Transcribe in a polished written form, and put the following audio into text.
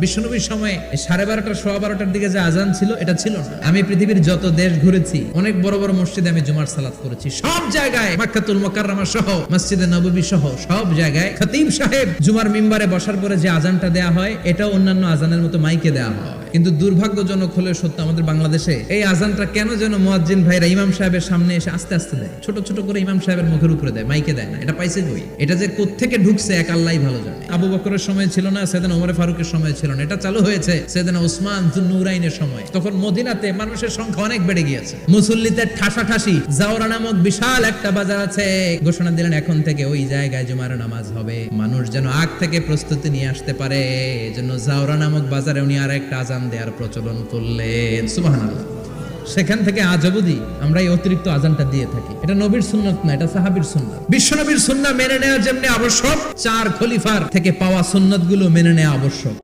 বিশ্বনবীর সময় 12:30 12:15 দিকে যে আজান ছিল এটা ছিল না। আমি পৃথিবীর যত দেশ ঘুরেছি, অনেক বড় বড় মসজিদে আমি জুমার সালাত করেছি। সব জায়গায় মক্কাতুল মুকাররমা সহ মসজিদে নববী সহ সব জায়গায় খতিব সাহেব জুমার মিম্বারে বসার পরে যে আজানটা দেয়া হয় এটা অন্যান্য আজানের মতো মাইকে দেয়া হয়। কিন্তু দুর্ভাগ্যজনক হলে সত্য, আমাদের বাংলাদেশে এই আজানটা কেন যেন মুয়াজ্জিন ভাইরা ইমাম সাহেবের সামনে এসে আস্তে আস্তে দেয়, ছোট ছোট করে ইমাম সাহেবের মুখের উপরে দেয়, মাইকে দেয় না। এটা পাইছে কই? এটা যে কোত্থেকে ঢুকছে এক আল্লাহই ভালো জানে। আবু বকরের সময় ছিল না, সাইয়েদনা ওমর ফারুকের সময় ছিল না, এটা চালু হয়েছে সাইয়েদনা উসমান যুন্নুরাইনের সময়। তখন মদিনাতে মানুষের সংখ্যা অনেক বেড়ে গিয়েছে, মুসল্লিতে ঠাসাঠাসি। জাওরা নামক বিশাল একটা বাজার আছে, ঘোষণা দিলেন এখন থেকে ওই জায়গায় জুমার নামাজ হবে। মানুষ যেন আগ থেকে প্রস্তুতি নিয়ে আসতে পারে, এজন্য জাওরা নামক বাজারে উনি আর একটা আজান দেওয়ার প্রচলন করলেন। সুবহানাল্লাহ। সেখান থেকে আজ অবধি আমরা এই অতিরিক্ত আজানটা দিয়ে থাকি। এটা নবীর সুন্নাত না, এটা সাহাবীর সুন্নাত। বিশ্ব নবীর সুন্নাহ মেনে নেওয়া যেমনি আবশ্যক, 4 খলিফার থেকে পাওয়া সুন্নাতগুলো মেনে নেওয়া আবশ্যক।